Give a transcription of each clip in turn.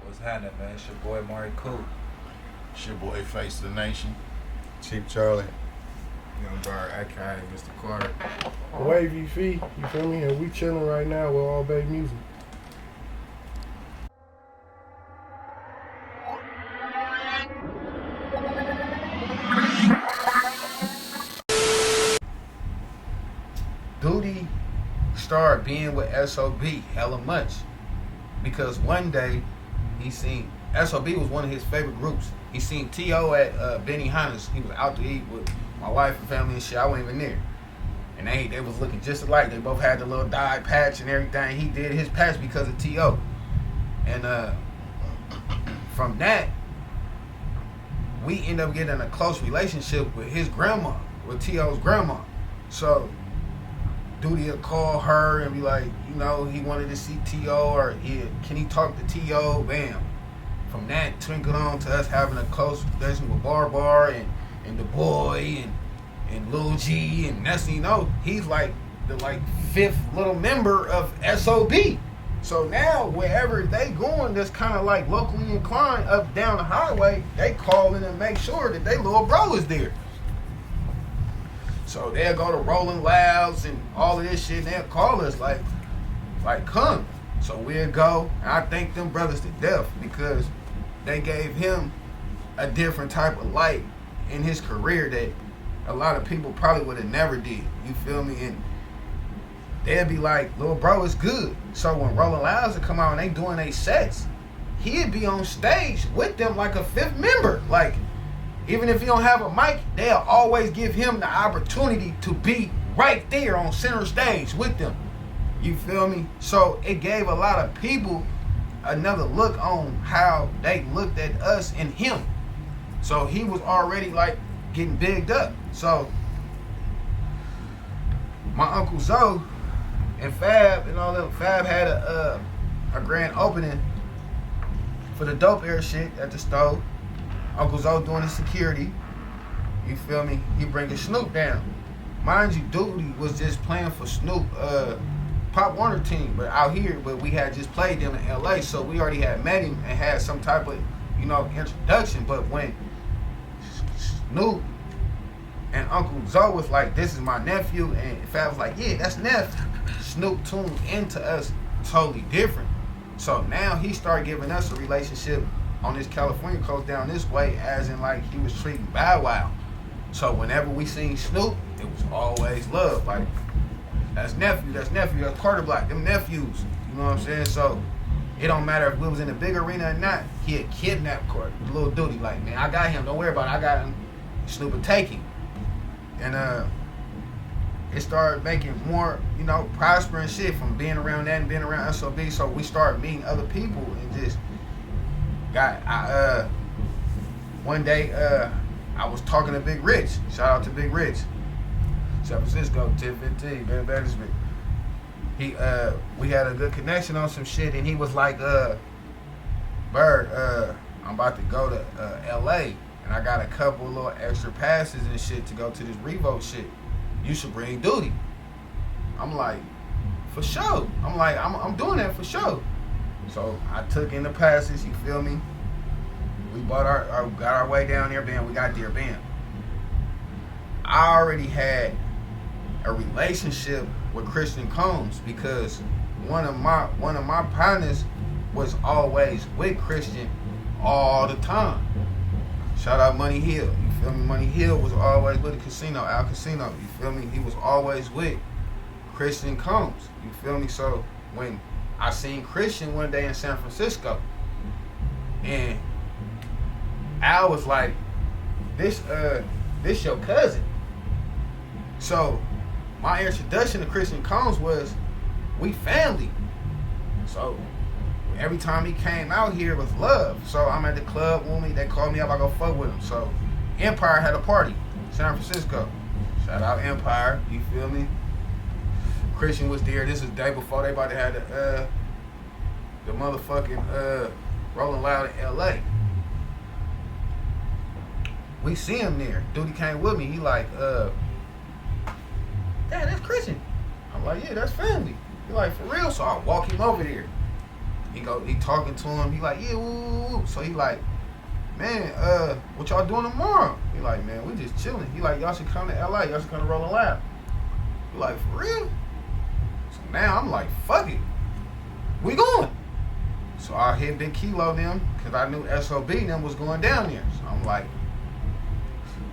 What's happening, man? It's your boy Mari Cool. It's your boy Face of the Nation. Cheap Charlie. Young Bird, aka Mr. Carter. Wavy Fee, you feel me? And we chilling right now with All Bay Music. Duty started being with SOB hella much because one day he seen SOB was one of his favorite groups. He seen T.O. at Benny Hanna's. He was out to eat with my wife and family and shit. I wasn't even there. And they was looking just alike. They both had the little dye patch and everything. He did his patch because of T.O. And from that, we end up getting a close relationship with his grandma, with T.O.'s grandma. So Duty will call her and be like, you know, he wanted to see T.O. or can he talk to T.O.? Bam. From that, twinkled on to us having a close relation with Bar and the boy and Lil G, and next thing you know, he's like the fifth little member of SOB. So now wherever they going that's kind of like locally inclined up down the highway, they call in and make sure that they little bro is there. So they'll go to Rolling Louds and all of this shit, and they'll call us like come. So we'll go, and I thank them brothers to death because they gave him a different type of light in his career that a lot of people probably would have never did. You feel me? And they'll be like, little bro, it's good. So when Rolling Louds would come out and they doing their sets, he'd be on stage with them like a fifth member. Like, even if he don't have a mic, they'll always give him the opportunity to be right there on center stage with them. You feel me? So it gave a lot of people another look on how they looked at us and him. So he was already like getting bigged up. So my Uncle Zoe and Fab and all them, Fab had a grand opening for the dope air shit at the stove. Uncle Zoe doing the security. You feel me? He bringing Snoop down. Mind you, Duty was just playing for Snoop Pop Warner team, but out here, but we had just played them in LA, so we already had met him and had some type of, you know, introduction. But when Snoop and Uncle Zoe was like, this is my nephew, and Fab was like, yeah, that's Neff, Snoop tuned into us totally different. So now he started giving us a relationship on this California coast down this way, as in like he was treating Bow Wow. So whenever we seen Snoop, it was always love. Like, that's nephew, that's Carter Block, them nephews. You know what I'm saying? So it don't matter if we was in a big arena or not, he'd kidnap Carter, little Duty. Like, man, I got him, don't worry about it, I got him. Snoop would take him. And it started making more, you know, prospering shit from being around that and being around SOB. So we started meeting other people and just one day I was talking to Big Rich. Shout out to Big Rich. San Francisco, 1015, man, management. We had a good connection on some shit, and he was like, Bird, I'm about to go to LA, and I got a couple little extra passes and shit to go to this Revo shit. You should bring Duty. I'm like, for sure. I'm like, I'm doing that for sure. So I took in the passes, you feel me? We bought got our way down there, bam, we got there, bam. I already had a relationship with Christian Combs because one of my partners was always with Christian all the time. Shout out Money Hill, you feel me? Money Hill was always with the casino, Al Casino, you feel me? He was always with Christian Combs, you feel me? So when I seen Christian one day in San Francisco, and Al was like, this your cousin. So my introduction to Christian Combs was, we family. So every time he came out here with love. So I'm at the club with me, they called me up, I go fuck with him. So Empire had a party, San Francisco. Shout out Empire, you feel me? Christian was there. This is the day before they about to have the motherfucking Rolling Loud in LA. We see him there. Duty came with me. He like, yeah, that's Christian. I'm like, yeah, that's family. He like, for real? So I walk him over there. He talking to him. He like, yeah, woo. So he like, man, what y'all doing tomorrow? He like, man, we just chilling. He like, y'all should come to LA. Y'all should come to Rolling Loud. He like, for real? So now I'm like, fuck it. We going. So I hit Big Kilo them because I knew SOB them was going down there. So I'm like,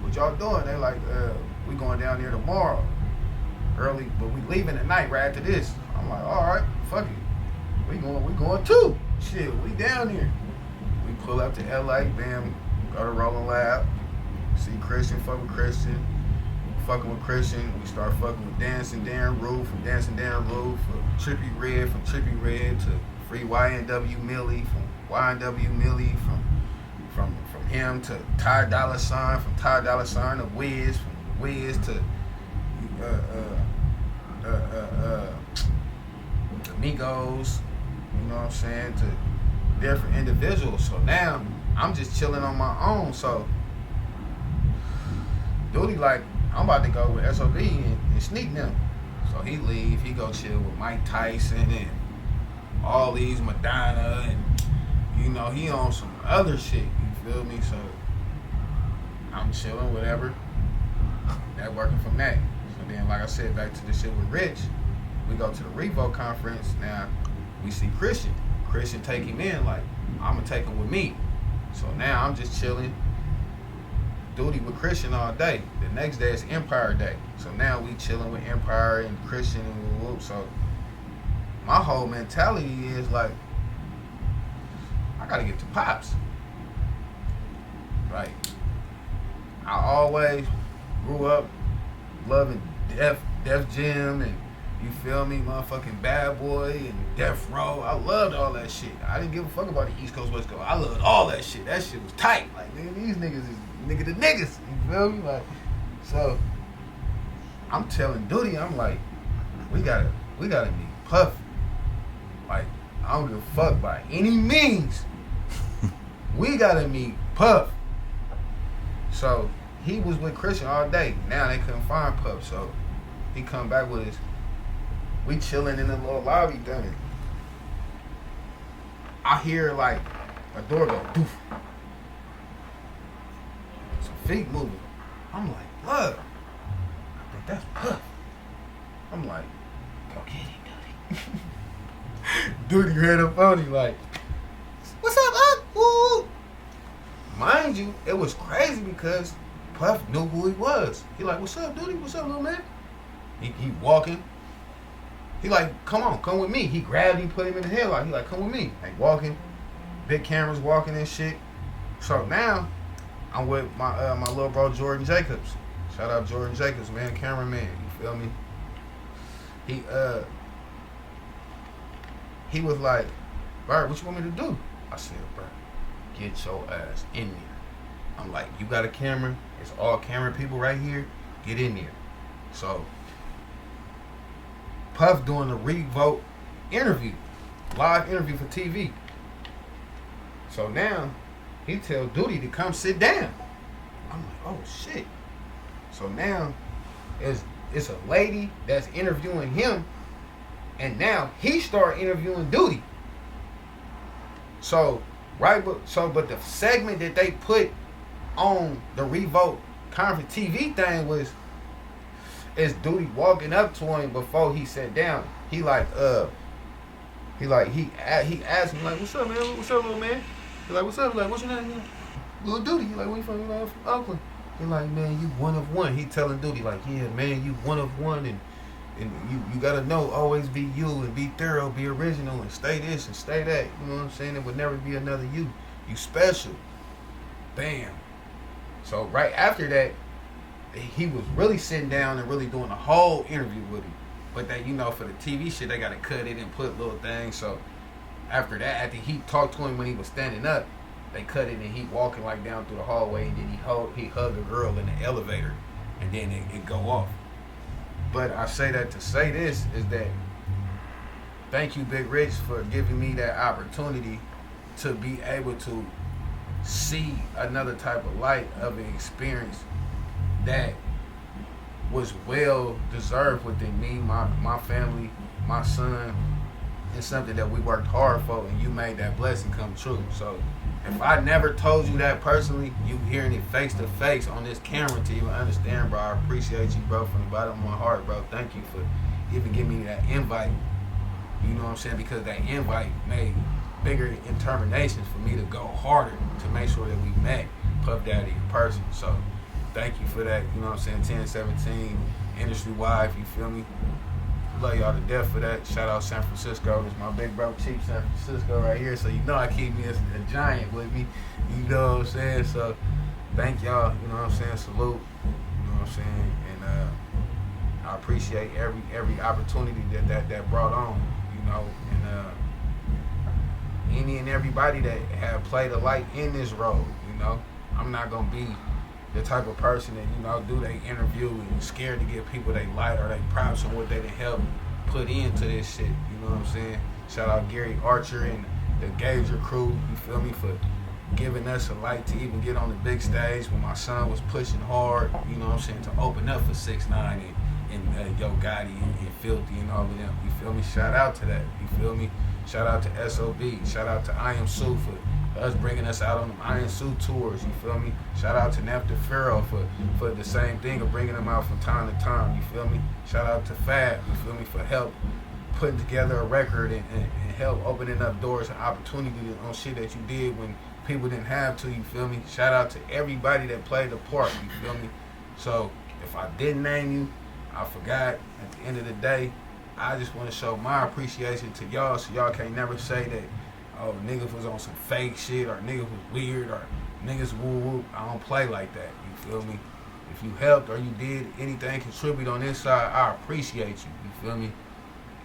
what y'all doing? They like, we going down there tomorrow. Early, but we leaving at night right after this. I'm like, all right, fuck it. We going too. Shit, we down here. We pull up to LA, bam, go to Rolling Lab, see Christian, fuck with Christian, fucking with Christian. We start fucking with Dancing Dan Roof, from Dancing Dan Roof, from Trippy Red to Free YNW Millie, from YNW Millie, from him to Ty Dolla $ign, from Ty Dolla $ign to Wiz, from Wiz to Amigos, you know what I'm saying, to different individuals. So now I'm just chilling on my own. So Duty like, I'm about to go with SOB and sneak them. So he leave, he go chill with Mike Tyson and all these Madonna, and you know, he on some other shit, you feel me? So I'm chilling, whatever, networking from that. So then, like I said, back to the shit with Rich, we go to the Revo conference. Now we see Christian take him in, like, I'm gonna take him with me. So now I'm just chilling, Duty with Christian all day. The next day is Empire Day. So now we chilling with Empire and Christian and whoop. So my whole mentality is like, I gotta get to Pops. Like, I always grew up loving Def Jam and, you feel me, motherfucking Bad Boy and Death Row. I loved all that shit. I didn't give a fuck about the East Coast, West Coast. I loved all that shit. That shit was tight. Like, nigga, these niggas is nigga the niggas. You feel me? Like, so I'm telling Duty, I'm like, we gotta meet Puffy. Like, I don't give a fuck by any means. We gotta meet Puff. So he was with Christian all day. Now they couldn't find Puff, so he come back with us. We chilling in the little lobby thing. I hear like a door go doof. Some feet moving. I'm like, look, I think that's Puff. I'm like, go get him, Duty. Duty ran up on him like, what's up, Unc? Woo! Mind you, it was crazy because Puff knew who he was. He like, what's up, Duty? What's up, little man? He walking. He like, come with me. He grabbed him, put him in the headlock. He like, come with me. Like, walking. Big cameras walking and shit. So now, I'm with my little bro, Jordan Jacobs. Shout out Jordan Jacobs, man, cameraman. You feel me? He was like, Bert, what you want me to do? I said, Bert, get your ass in there. I'm like, you got a camera? It's all camera people right here. Get in there. So Puff doing the Revote interview, live interview for TV. So now he tell Duty to come sit down. I'm like, oh shit. So now it's a lady that's interviewing him, and now he start interviewing Duty. So but the segment that they put on the Revote conference TV thing is Duty walking up to him before he sat down. He asked me like, what's up, man? What's up, little man? He like, what's up? He like, what's your name? He like, Lil Duty. He like, where you from? He like, I'm from Oakland. He like, man, you one of one. He telling Duty like, yeah, man, you one of one, and you gotta know, always be you and be thorough, be original, and stay this and stay that. You know what I'm saying? There would never be another you. You special. Bam. So right after that, he was really sitting down and really doing a whole interview with him. But that, you know, for the TV shit, they gotta cut it and put little things. So after that, after he talked to him when he was standing up, they cut it and he walking like down through the hallway, and then he hugged a girl in the elevator, and then it go off. But I say that to say this is that thank you, Big Rich, for giving me that opportunity to be able to see another type of light of an experience that was well deserved within me, my family, my son, it's something that we worked hard for, and you made that blessing come true. So if I never told you that personally, you hearing it face to face on this camera to even understand, bro, I appreciate you, bro, from the bottom of my heart, bro. Thank you for even giving me that invite. You know what I'm saying? Because that invite made bigger determinations for me to go harder to make sure that we met Puff Daddy in person. So thank you for that. You know what I'm saying? 1017, industry-wide, you feel me? Love y'all to death for that. Shout out San Francisco. This is my big bro Chief San Francisco right here. So you know I keep me as a giant with me. You know what I'm saying? So thank y'all. You know what I'm saying? Salute. You know what I'm saying? And I appreciate every opportunity that brought on. You know, and any and everybody that have played a light in this role. You know, I'm not gonna be the type of person that, you know, do they interview and scared to give people they light or they props on what they done help put into this shit. You know what I'm saying? Shout out Gary Archer and the Gager crew, you feel me, for giving us a light to even get on the big stage when my son was pushing hard, you know what I'm saying, to open up for 6ix9ine and Yo Gotti and Filthy and all of them. You feel me? Shout out to that. You feel me? Shout out to SOB. Shout out to I Am Sue for us bringing us out on them Iron Suit tours, you feel me? Shout out to Nepta Pharaoh for the same thing of bringing them out from time to time, you feel me? Shout out to Fab, you feel me, for help putting together a record and help opening up doors and opportunity on shit that you did when people didn't have to, you feel me? Shout out to everybody that played a part, you feel me? So if I didn't name you, I forgot. At the end of the day, I just want to show my appreciation to y'all so y'all can't never say that, oh, niggas was on some fake shit, or niggas was weird, or niggas woo-woo. I don't play like that, you feel me? If you helped or you did anything contribute on this side, I appreciate you, you feel me?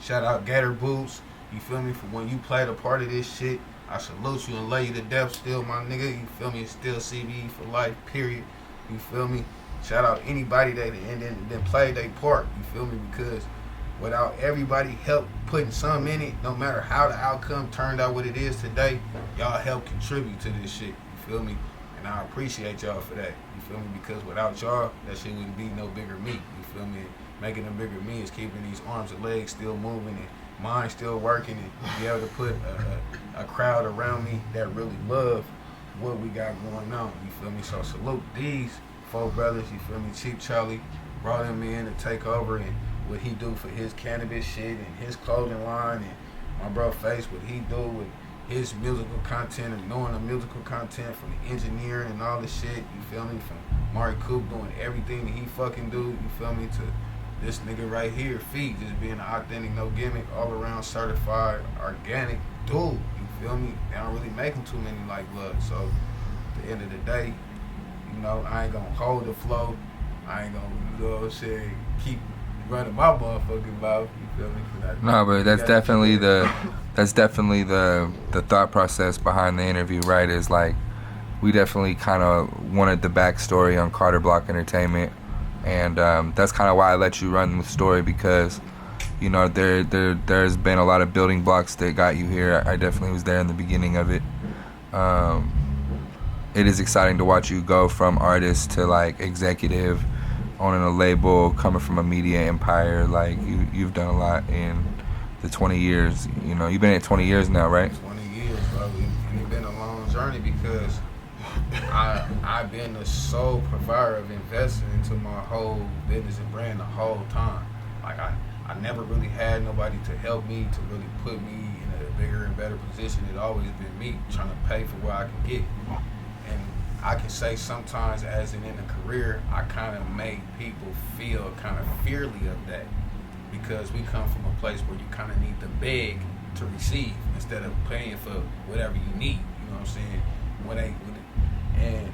Shout out Gator Boots, you feel me? For when you played a part of this shit, I salute you and love you to death still, my nigga, you feel me? It's still CBE for life, period, you feel me? Shout out anybody that then played their part, you feel me? Because without everybody help putting some in it, no matter how the outcome turned out what it is today, y'all help contribute to this shit, you feel me? And I appreciate y'all for that, you feel me? Because without y'all, that shit wouldn't be no bigger me, you feel me? Making a bigger me is keeping these arms and legs still moving and mind still working and be able to put a crowd around me that really love what we got going on, you feel me? So salute these 4 brothers, you feel me? Cheap Charlie brought him in to take over and what he do for his cannabis shit and his clothing line, and my bro Face, what he do with his musical content and knowing the musical content from the engineering and all the shit, you feel me? From Mari Coop doing everything that he fucking do, you feel me? To this nigga right here, Feet, just being an authentic, no gimmick, all around certified, organic dude, you feel me? They don't really make them too many like blood, so at the end of the day, you know, I ain't gonna hold the flow, I ain't gonna, you know what I'm saying, keep running my motherfucking mouth, you feel me? For that. No, but that's definitely the thought process behind the interview, right? Is like we definitely kind of wanted the backstory on Carter Block Entertainment, and that's kind of why I let you run the story, because you know there's been a lot of building blocks that got you here. I definitely was there in the beginning of it. It is exciting to watch you go from artist to like executive, owning a label, coming from a media empire. Like you've done a lot in the 20 years. You know, you've been at 20 years now, right? 20 years, bro. And it's been a long journey because I've been the sole provider of investing into my whole business and brand the whole time. Like I never really had nobody to help me, to really put me in a bigger and better position. It's always been me trying to pay for what I can get. And I can say sometimes, as in a career, I kind of make people feel kind of fearly of that, because we come from a place where you kind of need to beg to receive instead of paying for whatever you need. You know what I'm saying? And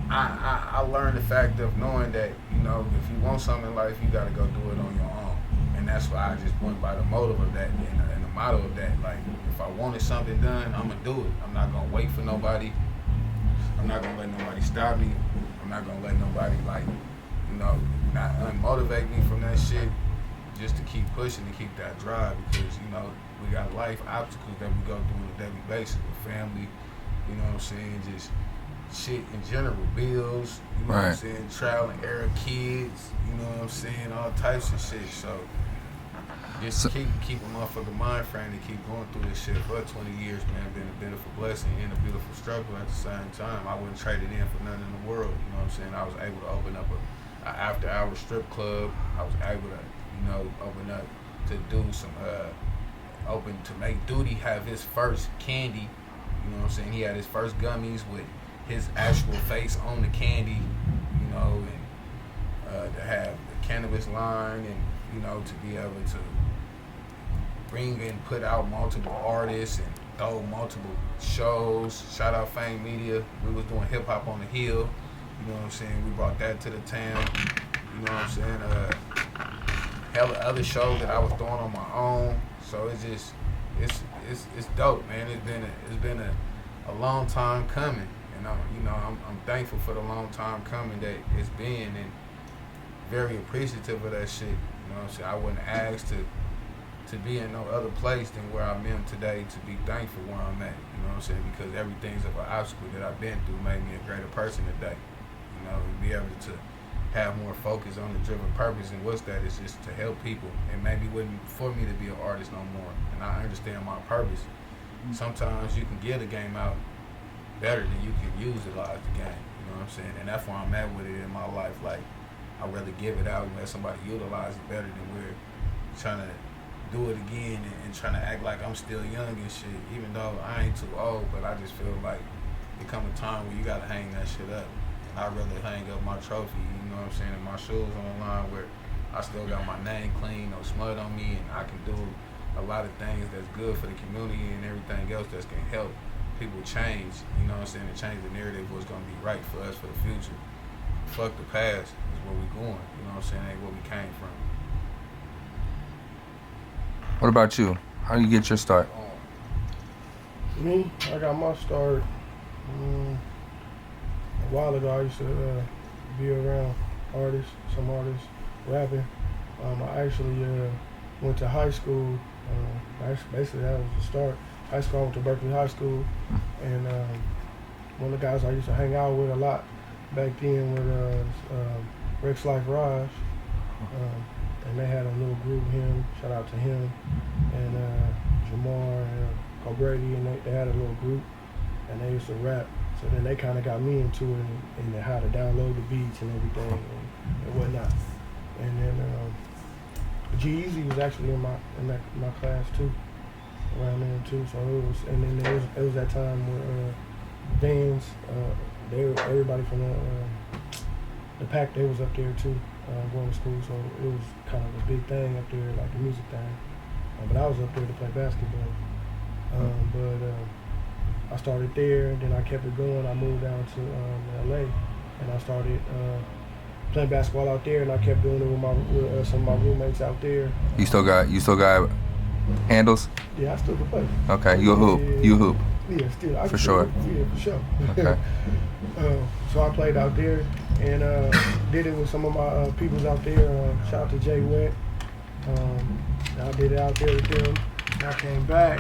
I learned the fact of knowing that, you know, if you want something in life, you got to go do it on your own. And that's why I just went by the motive of that and the motto of that. Like, if I wanted something done, I'm going to do it. I'm not going to wait for nobody. I'm not going to let nobody stop me. I'm not going to let nobody, like, you know, not unmotivate me from that shit, just to keep pushing, to keep that drive, because, you know, we got life obstacles that we go through on a daily basis with family, you know what I'm saying, just shit in general, bills, you know what I'm saying, trial and error, kids, you know what I'm saying, all types of shit. So Just keep a motherfucking mind frame to keep going through this shit for 20 years, man. Been a beautiful blessing and a beautiful struggle at the same time. I wouldn't trade it in for nothing in the world. You know what I'm saying? I was able to open up a after-hour strip club. I was able to, open up to do some, to make Duty have his first candy. You know what I'm saying? He had his first gummies with his actual face on the candy, and to have the cannabis line and, to be able to bring and put out multiple artists and throw multiple shows. Shout out Fame Media. We was doing hip hop on the hill. You know what I'm saying? We brought that to the town. You know what I'm saying? Hella other shows that I was doing on my own. So it's just, it's dope, man. It's been a long time coming, and I'm thankful for the long time coming that it's been, and very appreciative of that shit. You know what I'm saying? I wouldn't ask to be in no other place than where I'm in today, to be thankful where I'm at. You know what I'm saying? Because everything's of an obstacle that I've been through made me a greater person today. And be able to have more focus on the driven purpose, and what's that? It's just to help people. And maybe it wasn't for me to be an artist no more, and I understand my purpose. Sometimes you can get a game out better than you can utilize the game. You know what I'm saying? And that's where I'm at with it in my life. Like, I'd rather give it out and let somebody utilize it better than we're trying to do it again and trying to act like I'm still young and shit, even though I ain't too old. But I just feel like there come a time where you gotta hang that shit up. And I'd rather hang up my trophy, you know what I'm saying, and my shoes on the line where I still got my name clean, no smut on me, and I can do a lot of things that's good for the community and everything else that's gonna help people change, you know what I'm saying, and change the narrative of what's gonna be right for us for the future. Fuck the past is where we going, you know what I'm saying, ain't where we came from. What about you? How do you get your start? Me, I got my start a while ago. I used to be around some artists, rapping. I actually went to high school. Basically, that was the start. High school, I went to Berkeley High School, and one of the guys I used to hang out with a lot back then was Rex Life Raj. And they had a little group, him, shout out to him, and Jamar and O'Brady, and they had a little group, and they used to rap. So then they kind of got me into it, and how to download the beats and everything and whatnot. And then G-Eazy was actually in my class too, around there too. So and then it was that time where bands, everybody from the pack, they was up there too. Going to school, so it was kind of a big thing up there, like the music thing. But I was up there to play basketball. I started there, and then I kept it going. I moved down to LA, and I started playing basketball out there, and I kept doing it with some of my roommates out there. You still got handles? Yeah, I still can play. Okay, you hoop. Yeah. You hoop. Yeah, still. I for sure. Yeah, for sure. Okay. So I played out there and did it with some of my peoples out there. Shout out to Jay Wet. I did it out there with them. And I came back,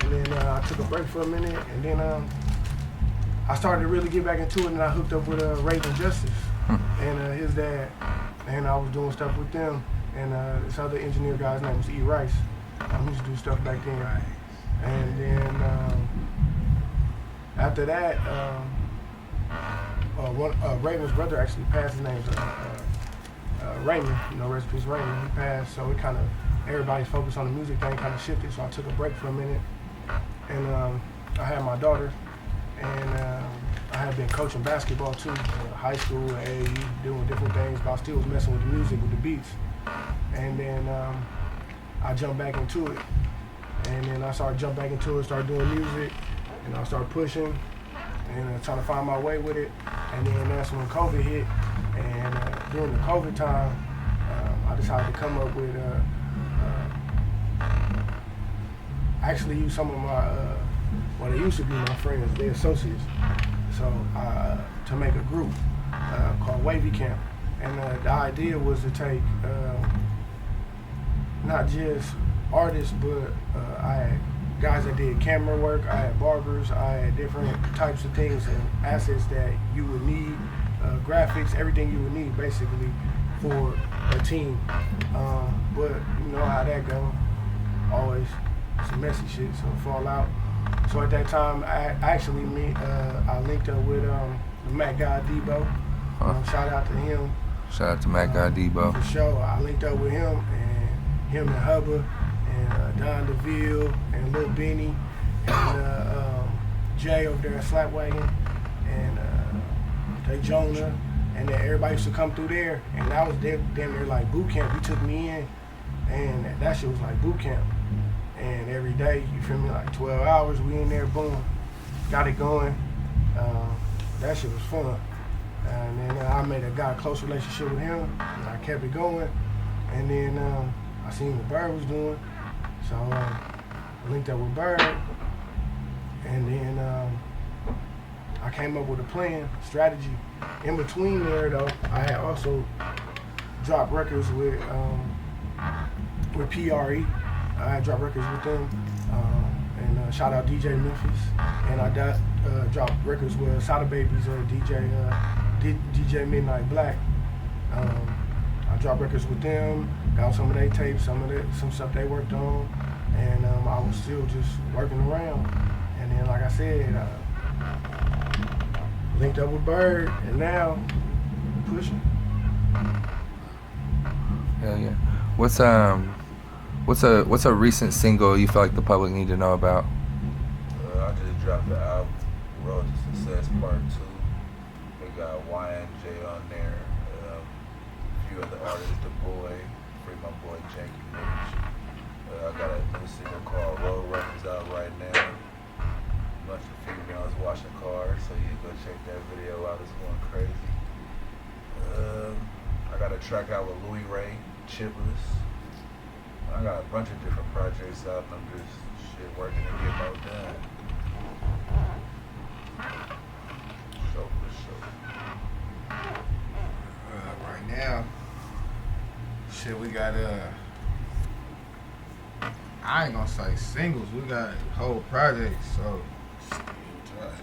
and then I took a break for a minute, and then I started to really get back into it, and I hooked up with Raven Justice and his dad, and I was doing stuff with them. And this other engineer guy's name was E. Rice. He used to do stuff back then. And then after that, Raven's brother actually passed. His name's Raymond, rest in peace Raymond. He passed, so it kind of, everybody's focused on the music thing kind of shifted, so I took a break for a minute. And I had my daughter, and I had been coaching basketball too, high school, AAU, doing different things, but I still was messing with the music, with the beats. And then I jumped back into it. And then I started jumping back into it, started doing music, and I started pushing and trying to find my way with it. And then that's when COVID hit. And during the COVID time, I decided to come up with, actually use some of my, they used to be my friends, they're associates. So to make a group called Wavy Camp. And the idea was to take not just artists, but I had guys that did camera work, I had barbers, I had different types of things and assets that you would need, graphics, everything you would need basically. for a team. But you know how that go. Always some messy shit, some fallout. So at that time, I linked up with the Matt guy Debo. Shout out to him. Shout out to Matt guy Debo. For sure, I linked up with him and Hubba and Don DeVille and Lil Benny and Jay over there at Slapwagon and Jay Jonah, and then everybody used to come through there, and that was damn near like boot camp. He took me in, and that shit was like boot camp. And every day, you feel me, like 12 hours, we in there, boom, got it going. That shit was fun. And then I made a close relationship with him, and I kept it going. And then I seen what Bird was doing, so I linked up with Bird. And then I came up with a plan, strategy. In between there, though, I had also dropped records with PRE. I had dropped records with them, and shout out DJ Memphis. And I dropped records with Sada Babies, DJ Midnight Black. I dropped records with them, got some of their tapes, some stuff they worked on, and I was still just working around. And then, like I said, linked up with Bird, and now pushing. Hell yeah. What's a recent single you feel like the public need to know about? I just dropped the album, Road to Success Part 2. They got YNJ on there, a few other artists, The Boy, Free My Boy Janky Mitch. I got a new single called Road Runners out right now. A bunch of females washing cars, so you go check that video out, it's going crazy. I got a track out with Louis Ray, Chipless. I got a bunch of different projects out, and I'm just working to get more done. For sure. Right now, we got I ain't gonna say singles. We got whole projects, so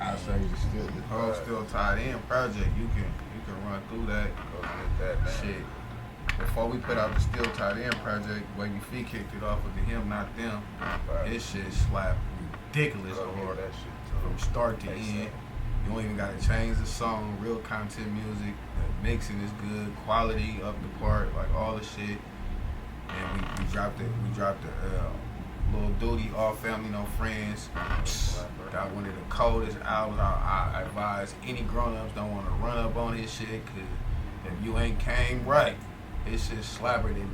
I say the whole still tied in project. You can run through that. Go get that, man. Shit. Before we put out the Still Tied In project, Wavy Fee kicked it off with the Him Not Them. Right. This shit slapped ridiculous hard that shit too. from start to end. You don't even gotta change the song. Real content music. The mixing is good. Quality up the part. Like all the shit. And we dropped it. We dropped the Lil Duty, All Family No Friends. Got one of the coldest albums. I advise any grown-ups don't want to run up on this shit, cause if you ain't came right, it's just slapper than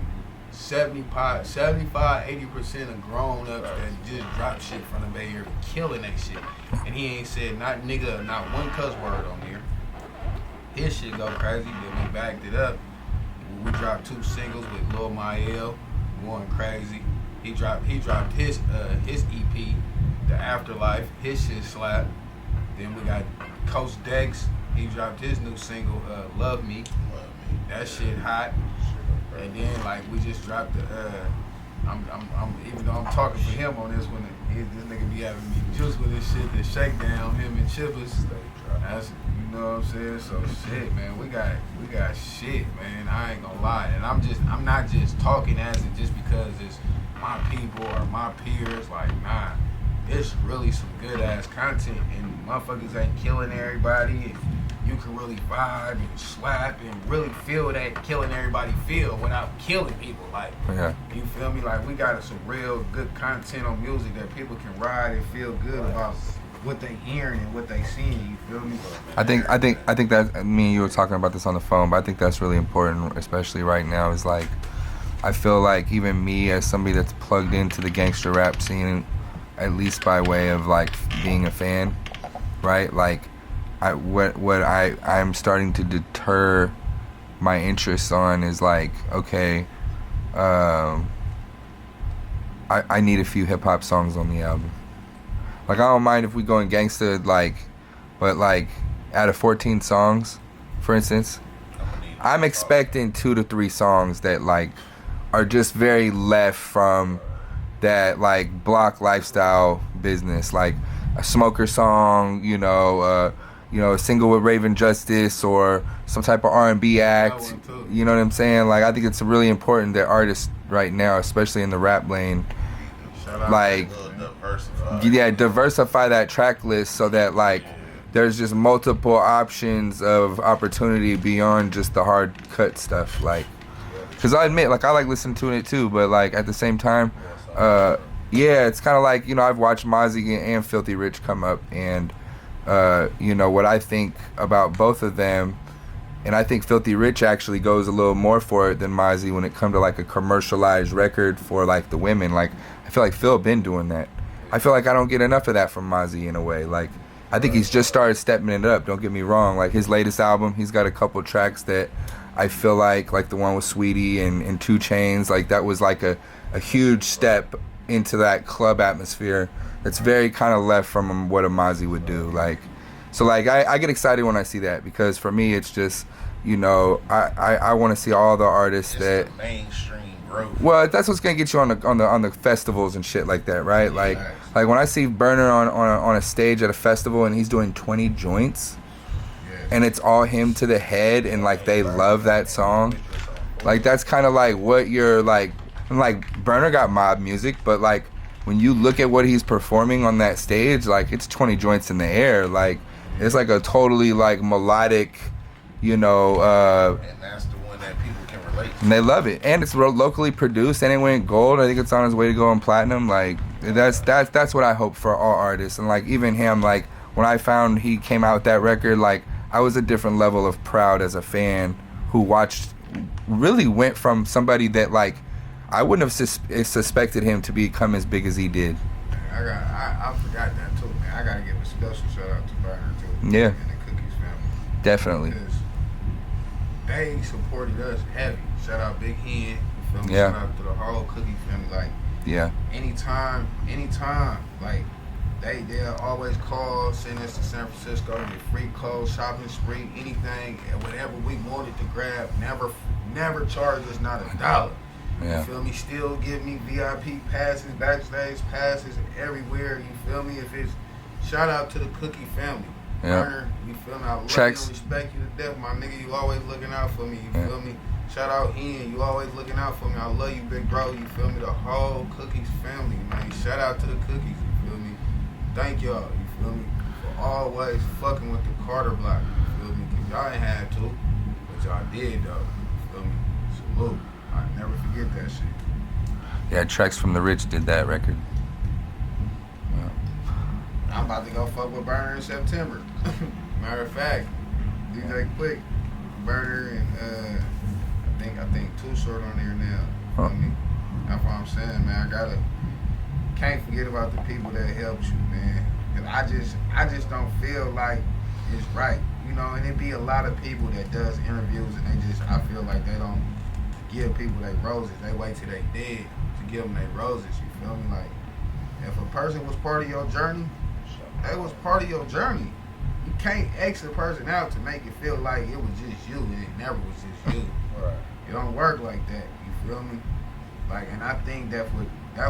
75, 80% of grown-ups that just drop shit from the Bay Area killing that shit. And he ain't said not nigga, not one cuss word on there. His shit go crazy, then we backed it up. We dropped 2 singles with Lil Mael, going crazy. He dropped his EP, The Afterlife. His shit slapped. Then we got Coach Dex. He dropped his new single, Love Me. That shit hot. And then like we just dropped the I'm even though I'm talking for him on this one, this nigga be having me juice with this shit, the Shakedown, him and Chippers. That's, you know what I'm saying? So shit, man, we got shit, man. I ain't gonna lie. And I'm not just talking as it just because it's my people or my peers, like nah. It's really some good ass content and motherfuckers ain't killing everybody. You can really vibe and slap and really feel that killing everybody feel without killing people. Like, Yeah. you feel me? Like, we got some real good content on music that people can ride and feel good about what they hearing and what they seeing. You feel me? I think that me and you were talking about this on the phone, but I think that's really important, especially right now. Is like, I feel like even me as somebody that's plugged into the gangster rap scene, at least by way of like being a fan, right? Like, I'm starting to deter my interest on is like, okay, I need a few hip hop songs on the album. Like, I don't mind if we going gangsta, like, but like out of 14 songs, for instance, I'm expecting 2 to 3 songs that like are just very left from that like block lifestyle business, like a smoker song, you know, you know, a single with Raven Justice or some type of R&B act. one too. You know what I'm saying? Like, I think it's really important that artists right now, especially in the rap lane, Shout out like, A little diversified. yeah, diversify that track list so that, like, there's just multiple options of opportunity beyond just the hard cut stuff. Like, because I admit, like, I like listening to it too, but, like, at the same time, yeah, it's kind of like, you know, I've watched Mozzie and Filthy Rich come up, and, you know, what I think about both of them, and I think Filthy Rich actually goes a little more for it than Mozzie when it comes to, like, a commercialized record for, like, the women. Like, I feel like Phil been doing that. I feel like I don't get enough of that from Mozzie in a way. Like, I think he's just started stepping it up, don't get me wrong. Like, his latest album, he's got a couple tracks that I feel like the one with Sweetie and 2 Chainz, like, that was like a huge step into that club atmosphere that's very kind of left from what a Mozzie would do. Like, so, like, I get excited when I see that, because for me it's just, you know, I want to see all the artists It's that the mainstream growth. well, that's what's gonna get you on the festivals and shit like that, right? Like when I see Burner on a stage at a festival and he's doing 20 joints, and it's all him to the head, and like they love that song, like that's kind of like what you're like. And like Burner got mob music, but like when you look at what he's performing on that stage, like it's 20 joints in the air, like it's like a totally like melodic, you know. And that's the one that people can relate to. And they love it, and it's locally produced, and it went gold. I think it's on its way to go on platinum. Like that's what I hope for all artists, and like even him. Like when I found he came out with that record, like I was a different level of proud as a fan who watched, really went from somebody that like I wouldn't have suspected him to become as big as he did. I forgot that too, man. I gotta give a special shout out to Burner too. Yeah. And the Cookies family. Definitely. Because they supported us heavy. Shout out Big Hen. You feel me? Yeah. Shout out to the whole Cookie family. Like, Yeah. anytime, like they'll always call, send us to San Francisco, get free clothes, shopping spree, anything, and whatever we wanted to grab, never charge us not $1. Yeah. You feel me? Still give me VIP passes, backstage passes, everywhere. You feel me? If it's shout out to the Cookie family. Yeah. Burner, you feel me? I love Checks. you, respect you to death, my nigga. You always looking out for me. You Yeah. feel me? Shout out Ian, you always looking out for me. I love you, big bro. You feel me? The whole Cookies family, man. Shout out to the Cookies. You feel me? Thank y'all. You feel me? For always fucking with the Carter Block. You feel me? 'Cause y'all ain't had to, but y'all did though. You feel me? Salute. I never forget that shit. Yeah. Tracks from the Rich did that record. I'm about to go fuck with Burner in September. Matter of fact, DJ Quick, Burner, and I think Too Short on there now. Huh. I mean, that's what I'm saying, man. Can't forget about the people that helped you, man. Cause I just don't feel like it's right, you know. And it be a lot of people that does interviews, and I feel like they don't give people their roses. They wait till they dead to give them their roses. You feel me? Like, if a person was part of your journey, they was part of your journey. You can't X a person out to make it feel like it was just you, and it never was just you. Right. It don't work like that. You feel me? Like, and I think that's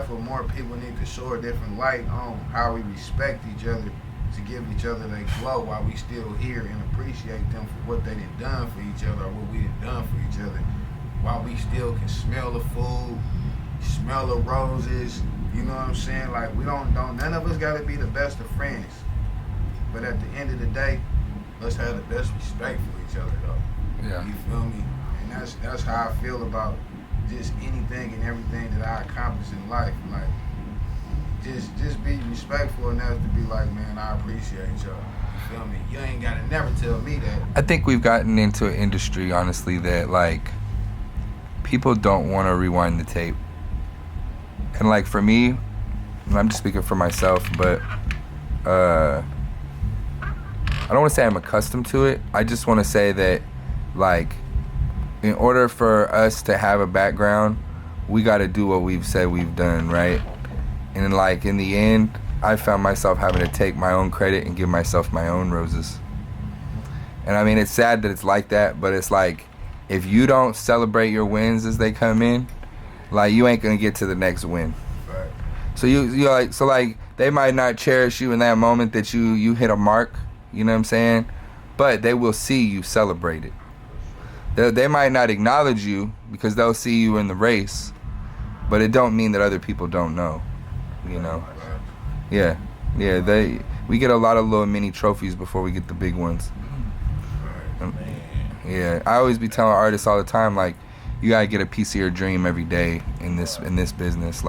what more people need to show a different light on how we respect each other, to give each other their glow while we still here, and appreciate them for what they done for each other, or what we done for each other, while we still can smell the food, smell the roses. You know what I'm saying? Like, we don't none of us gotta be the best of friends. But at the end of the day, let's have the best respect for each other though. Yeah. You feel me? And that's how I feel about just anything and everything that I accomplish in life. Like, just be respectful enough to be like, man, I appreciate y'all. You feel me? You ain't gotta never tell me that. I think we've gotten into an industry, honestly, that like people don't want to rewind the tape. And like for me, and I'm just speaking for myself, but I don't want to say I'm accustomed to it. I just want to say that like in order for us to have a background, we got to do what we've said we've done, right? And then, like in the end, I found myself having to take my own credit and give myself my own roses. And I mean, it's sad that it's like that, but it's like if you don't celebrate your wins as they come in, like you ain't gonna get to the next win. Right. So you like they might not cherish you in that moment that you hit a mark, You know what I'm saying? But they will see you celebrate it. They might not acknowledge you because they'll see you in the race, but it don't mean that other people don't know. You know? Yeah. We get a lot of little mini trophies before we get the big ones. Yeah, I always be telling artists all the time, like, you gotta get a piece of your dream every day in this business.